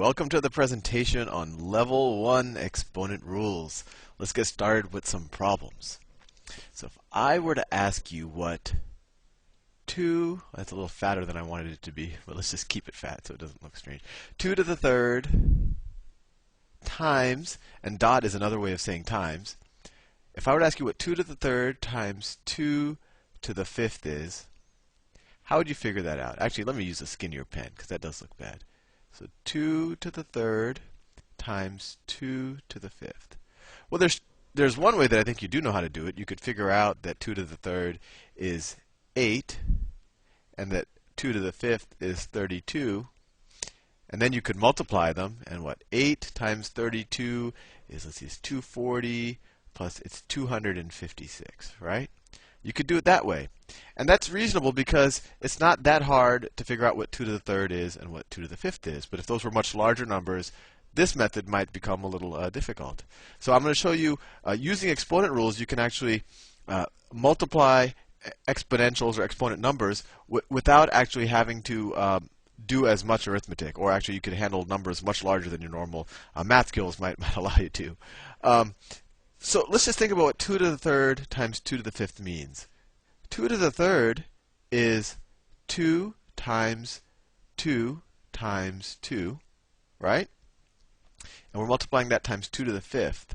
Welcome to the presentation on Level 1 Exponent Rules. Let's get started with some problems. So if I were to ask you what 2, that's a little fatter than I wanted it to be, but let's just keep it fat so it doesn't look strange. 2 to the third times, and dot is another way of saying times. If I were to ask you what 2 to the third times 2 to the fifth is, how would you figure that out? Actually, let me use a skinnier pen because that does look bad. So 2 to the third times 2 to the fifth. Well, there's one way that I think you do know how to do it. You could figure out that 2 to the third is 8, and that 2 to the fifth is 32. And then you could multiply them, and what? 8 times 32 is, let's see, it's 240, plus it's 256, right? You could do it that way. And that's reasonable because it's not that hard to figure out what 2 to the third is and what 2 to the fifth is. But if those were much larger numbers, this method might become a little difficult. So I'm going to show you, using exponent rules, you can actually multiply exponentials or exponent numbers without actually having to do as much arithmetic. Or actually, you could handle numbers much larger than your normal math skills might allow you to. So let's just think about what 2 to the third times 2 to the fifth means. 2 to the third is 2 times 2 times 2, right? And we're multiplying that times 2 to the fifth.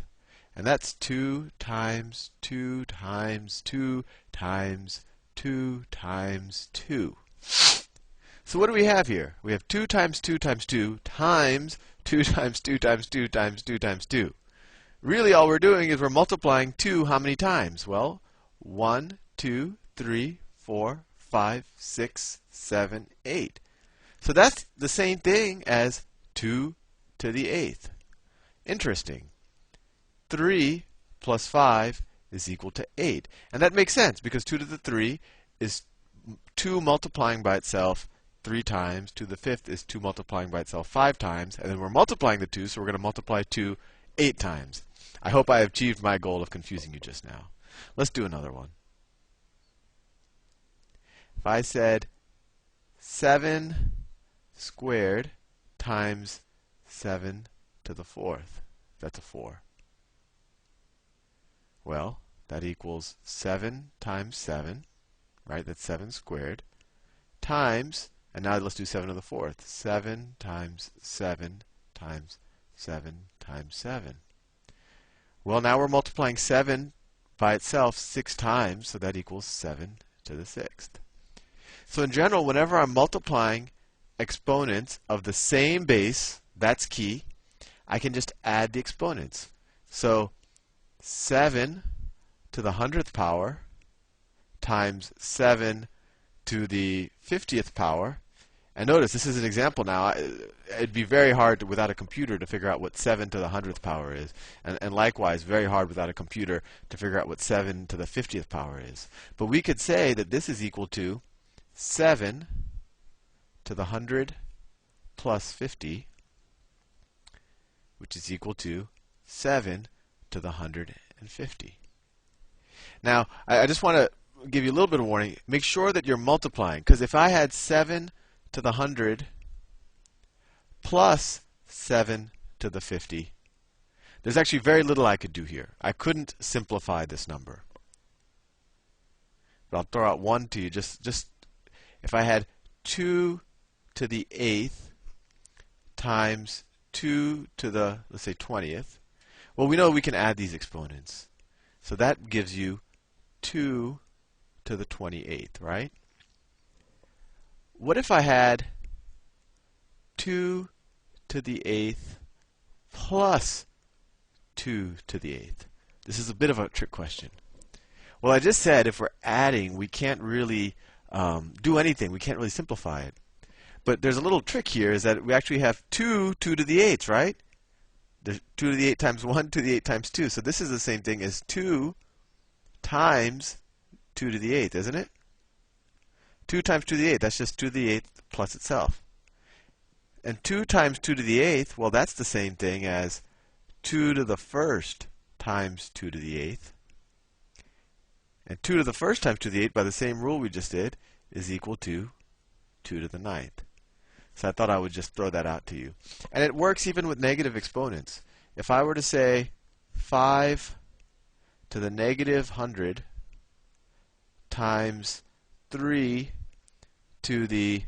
And that's 2 times 2 times 2 times 2 times 2. So what do we have here? We have 2 times 2 times 2 times 2 times 2 times 2 times 2 times 2. Really, all we're doing is we're multiplying 2 how many times? Well, 1, 2, 3, 4, 5, 6, 7, 8. So that's the same thing as 2 to the eighth. Interesting. 3 plus 5 is equal to 8. And that makes sense because 2 to the 3 is 2 multiplying by itself 3 times. 2 to the fifth is 2 multiplying by itself 5 times. And then we're multiplying the 2, so we're going to multiply 2 8 times. I hope I have achieved my goal of confusing you just now. Let's do another one. If I said 7 squared times 7 to the fourth, that's a 4. Well, that equals 7 times 7, right? That's 7 squared, times, and now let's do 7 to the fourth. 7 times 7 times 7 times 7. Well, now we're multiplying 7 by itself 6 times, so that equals 7 to the sixth. So in general, whenever I'm multiplying exponents of the same base, that's key, I can just add the exponents. So 7 to the 100th power times 7 to the 50th power. And notice, this is an example now. It'd be very hard without a computer to figure out what 7 to the 100th power is. And likewise, very hard without a computer to figure out what 7 to the 50th power is. But we could say that this is equal to 7 to the 100 plus 50, which is equal to 7 to the 150. Now, I just want to give you a little bit of warning. Make sure that you're multiplying, because if I had 7 to the 100 plus 7 to the 50, there's actually very little I could do here. I couldn't simplify this number. But I'll throw out one to you. Just if I had 2 to the 8th times 2 to the, let's say, 20th, well, we know we can add these exponents. So that gives you 2 to the 28th, right? What if I had 2 to the 8th plus 2 to the 8th? This is a bit of a trick question. Well, I just said if we're adding, we can't really do anything. We can't really simplify it. But there's a little trick here, is that we actually have 2 to the 8ths, right? There's 2 to the 8 times 1, 2 to the 8 times 2. So this is the same thing as 2 times 2 to the 8th, isn't it? 2 times 2 to the 8th, that's just 2 to the 8th plus itself. And 2 times 2 to the 8th, well, that's the same thing as 2 to the first times 2 to the 8th. And 2 to the first times 2 to the 8th, by the same rule we just did, is equal to 2 to the 9th. So I thought I would just throw that out to you. And it works even with negative exponents. If I were to say 5 to the negative 100 times 3 to the,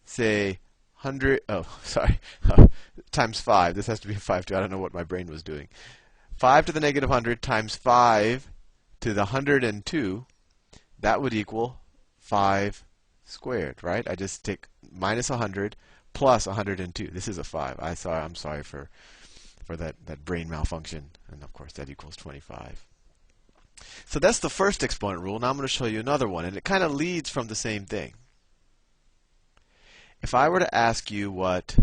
say, 100, oh, sorry, times 5. This has to be a 5 too. I don't know what my brain was doing. 5 to the negative 100 times 5 to the 102, that would equal 5 squared, right? I just take minus 100 plus 102. This is a 5. I'm sorry for that brain malfunction. And of course, that equals 25. So that's the first exponent rule. Now I'm going to show you another one, and it kind of leads from the same thing. If I were to ask you what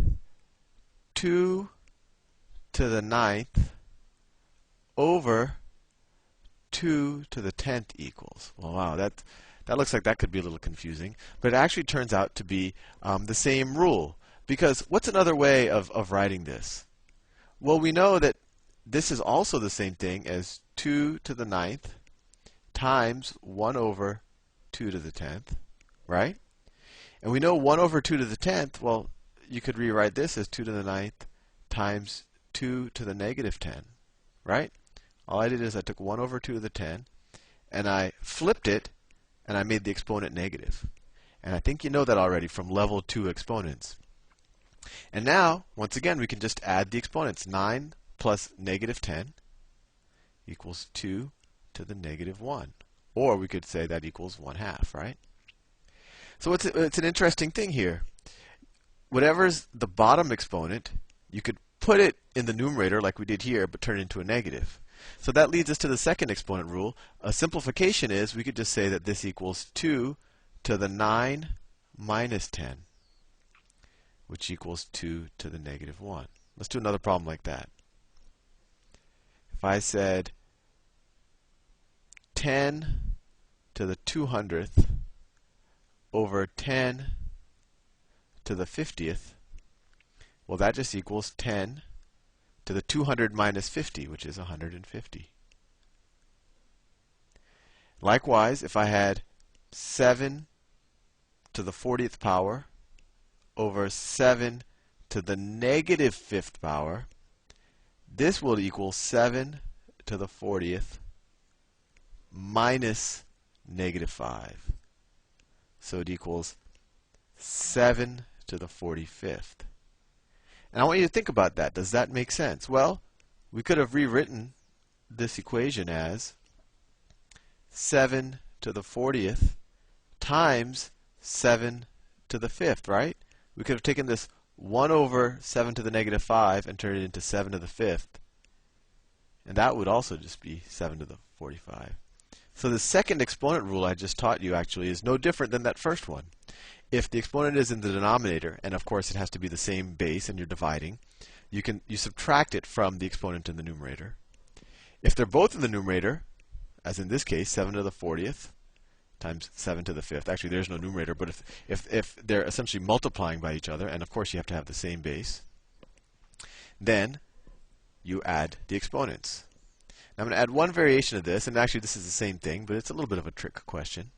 2 to the 9th over 2 to the 10th equals. Well, wow, that looks like that could be a little confusing, but it actually turns out to be the same rule. Because what's another way of writing this? Well, we know that this is also the same thing as 2 to the 9th times 1 over 2 to the 10th, right? And we know 1 over 2 to the 10th, well, you could rewrite this as 2 to the 9th times 2 to the negative 10, right? All I did is I took 1 over 2 to the 10, and I flipped it, and I made the exponent negative. And I think you know that already from level 2 exponents. And now, once again, we can just add the exponents. 9 plus negative 10 equals 2 to the negative 1. Or we could say that equals 1/2, right? So it's an interesting thing here. Whatever's the bottom exponent, you could put it in the numerator like we did here, but turn it into a negative. So that leads us to the second exponent rule. A simplification is we could just say that this equals 2 to the 9 minus 10, which equals 2 to the negative 1. Let's do another problem like that. If I said 10 to the 200th over 10 to the 50th, well, that just equals 10 to the 200 minus 50, which is 150. Likewise, if I had 7 to the 40th power over 7 to the negative 5th power, this will equal 7 to the 40th minus negative 5. So it equals 7 to the 45th. And I want you to think about that. Does that make sense? Well, we could have rewritten this equation as 7 to the 40th times 7 to the 5th, right? We could have taken this 1 over 7 to the negative 5 and turned it into 7 to the 5th. And that would also just be 7 to the 45. So the second exponent rule I just taught you actually is no different than that first one. If the exponent is in the denominator, and of course it has to be the same base and you're dividing, you subtract it from the exponent in the numerator. If they're both in the numerator, as in this case, 7 to the 40th times 7 to the 5th, actually there's no numerator, but if they're essentially multiplying by each other, and of course you have to have the same base, then you add the exponents. Now I'm going to add one variation of this, and actually this is the same thing, but it's a little bit of a trick question.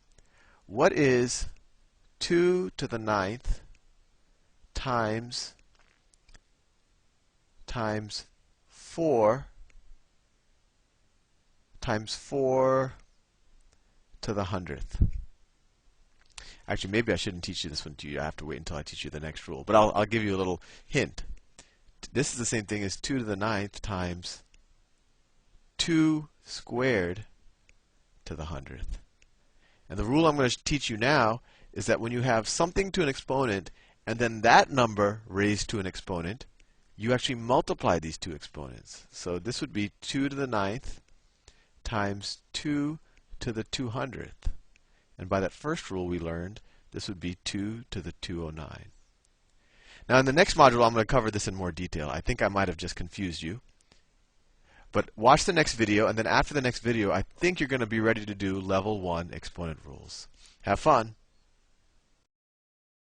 What is 2 to the 9th times 4 to the 100th? Actually, maybe I shouldn't teach you this one to you. I have to wait until I teach you the next rule. But I'll give you a little hint. This is the same thing as 2 to the 9th times 2 squared to the 100th. And the rule I'm going to teach you now is that when you have something to an exponent and then that number raised to an exponent, you actually multiply these two exponents. So this would be 2 to the 9th times 2 to the 200th. And by that first rule we learned, this would be 2 to the 209. Now in the next module I'm going to cover this in more detail. I think I might have just confused you. But watch the next video, and then after the next video I think you're going to be ready to do level 1 exponent rules. Have fun!